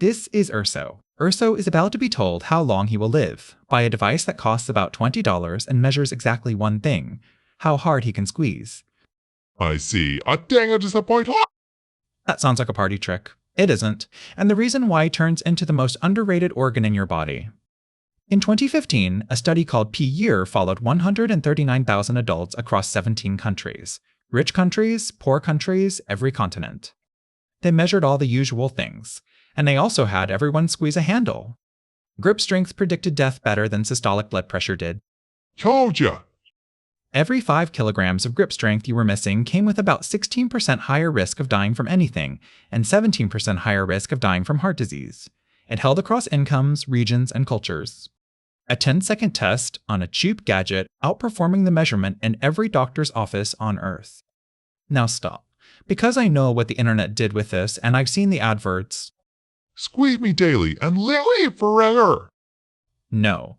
This is Urso. Urso is about to be told how long he will live by a device that costs about $20 and measures exactly one thing: how hard he can squeeze. I see. Dang a disappointment. That sounds like a party trick. It isn't, and the reason why turns into the most underrated organ in your body. In 2015, a study called P-Year followed 139,000 adults across 17 countries. Rich countries, poor countries, every continent. They measured all the usual things, and they also had everyone squeeze a handle. Grip strength predicted death better than systolic blood pressure did. Told ya. Every 5 kilograms of grip strength you were missing came with about 16% higher risk of dying from anything and 17% higher risk of dying from heart disease. It held across incomes, regions, and cultures. A 10-second test on a cheap gadget outperforming the measurement in every doctor's office on Earth. Now stop, because I know what the internet did with this and I've seen the adverts. Squeeze me daily and live forever. No.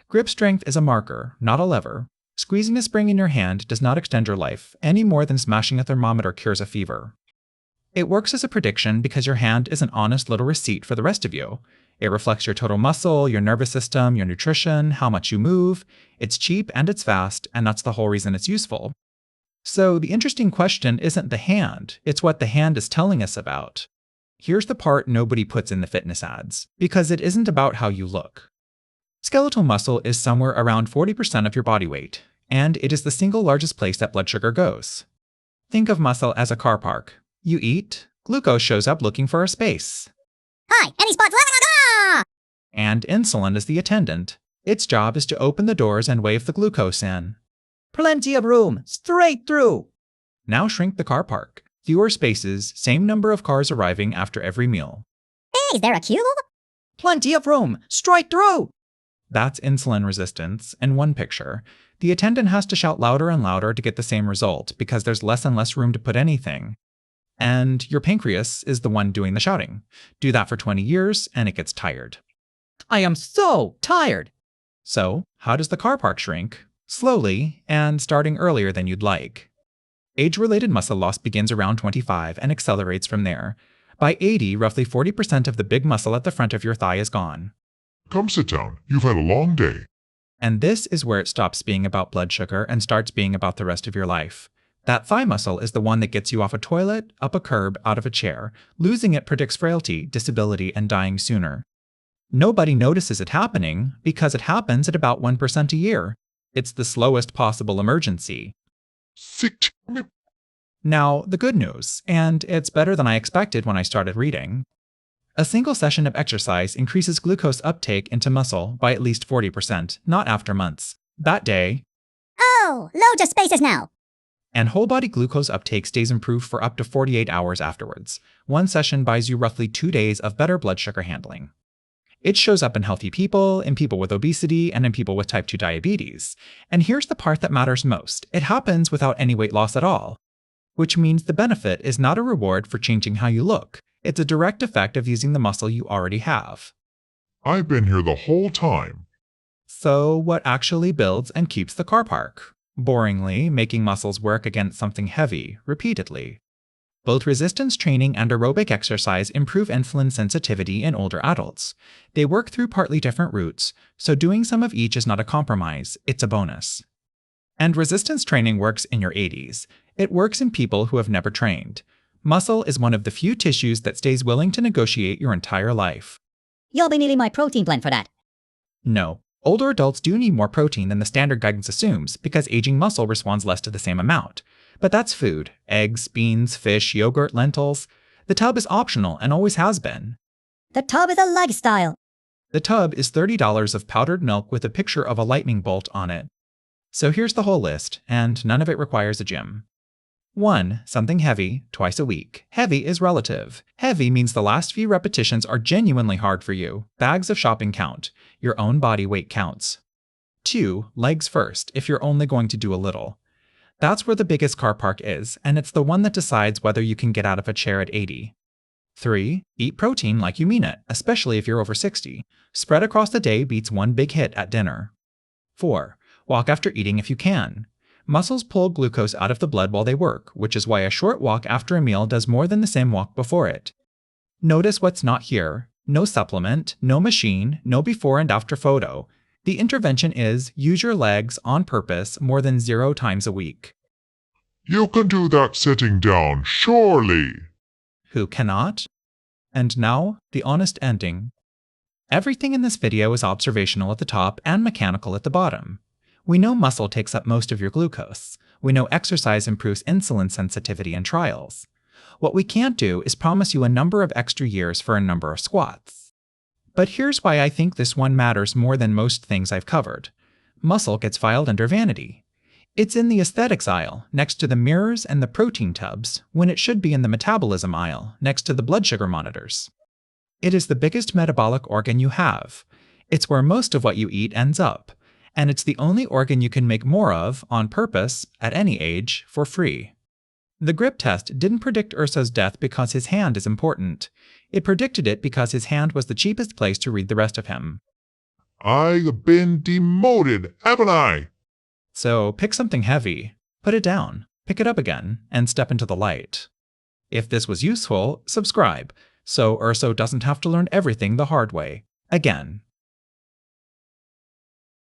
Grip strength is a marker, not a lever. Squeezing a spring in your hand does not extend your life, any more than smashing a thermometer cures a fever. It works as a prediction because your hand is an honest little receipt for the rest of you. It reflects your total muscle, your nervous system, your nutrition, how much you move. It's cheap and it's fast, and that's the whole reason it's useful. So the interesting question isn't the hand, it's what the hand is telling us about. Here's the part nobody puts in the fitness ads, because it isn't about how you look. Skeletal muscle is somewhere around 40% of your body weight, and it is the single largest place that blood sugar goes. Think of muscle as a car park. You eat, glucose shows up looking for a space. Hi, any spots left? And insulin is the attendant. Its job is to open the doors and wave the glucose in. Plenty of room, straight through. Now shrink the car park. Fewer spaces, same number of cars arriving after every meal. Hey, is there a queue? Plenty of room, straight through. That's insulin resistance in one picture. The attendant has to shout louder and louder to get the same result because there's less and less room to put anything. And your pancreas is the one doing the shouting. Do that for 20 years and it gets tired. I am so tired. So, how does the car park shrink? Slowly, and starting earlier than you'd like. Age-related muscle loss begins around 25 and accelerates from there. By 80, roughly 40% of the big muscle at the front of your thigh is gone. Come sit down. You've had a long day. And this is where it stops being about blood sugar and starts being about the rest of your life. That thigh muscle is the one that gets you off a toilet, up a curb, out of a chair. Losing it predicts frailty, disability, and dying sooner. Nobody notices it happening because it happens at about 1% a year. It's the slowest possible emergency. Sick me. Now, the good news, and it's better than I expected when I started reading. A single session of exercise increases glucose uptake into muscle by at least 40%, not after months. That day, Oh, loads of spaces now. and whole body glucose uptake stays improved for up to 48 hours afterwards. One session buys you roughly 2 days of better blood sugar handling. It shows up in healthy people, in people with obesity, and in people with type 2 diabetes. And here's the part that matters most. It happens without any weight loss at all. Which means the benefit is not a reward for changing how you look. It's a direct effect of using the muscle you already have. I've been here the whole time. So what actually builds and keeps the car park? Boringly, making muscles work against something heavy, repeatedly. Both resistance training and aerobic exercise improve insulin sensitivity in older adults. They work through partly different routes, so doing some of each is not a compromise, it's a bonus. And resistance training works in your 80s. It works in people who have never trained. Muscle is one of the few tissues that stays willing to negotiate your entire life. You'll be needing my protein blend for that. No. Older adults do need more protein than the standard guidance assumes because aging muscle responds less to the same amount. But that's food. Eggs, beans, fish, yogurt, lentils. The tub is optional and always has been. The tub is a lifestyle. The tub is $30 of powdered milk with a picture of a lightning bolt on it. So here's the whole list, and none of it requires a gym. 1. Something heavy, twice a week. Heavy is relative. Heavy means the last few repetitions are genuinely hard for you. Bags of shopping count. Your own body weight counts. 2. Legs first, if you're only going to do a little. That's where the biggest car park is, and it's the one that decides whether you can get out of a chair at 80. 3. Eat protein like you mean it, especially if you're over 60. Spread across the day beats one big hit at dinner. 4. Walk after eating if you can. Muscles pull glucose out of the blood while they work, which is why a short walk after a meal does more than the same walk before it. Notice what's not here. No supplement, no machine, no before and after photo. The intervention is use your legs on purpose more than 0 times a week. You can do that sitting down, surely. Who cannot? And now, the honest ending. Everything in this video is observational at the top and mechanical at the bottom. We know muscle takes up most of your glucose. We know exercise improves insulin sensitivity in trials. What we can't do is promise you a number of extra years for a number of squats. But here's why I think this one matters more than most things I've covered. Muscle gets filed under vanity. It's in the aesthetics aisle, next to the mirrors and the protein tubs, when it should be in the metabolism aisle, next to the blood sugar monitors. It is the biggest metabolic organ you have. It's where most of what you eat ends up, and it's the only organ you can make more of, on purpose, at any age, for free. The grip test didn't predict Urso's death because his hand is important. It predicted it because his hand was the cheapest place to read the rest of him. I've been demoted, haven't I? So pick something heavy, put it down, pick it up again, and step into the light. If this was useful, subscribe, so Urso doesn't have to learn everything the hard way, again.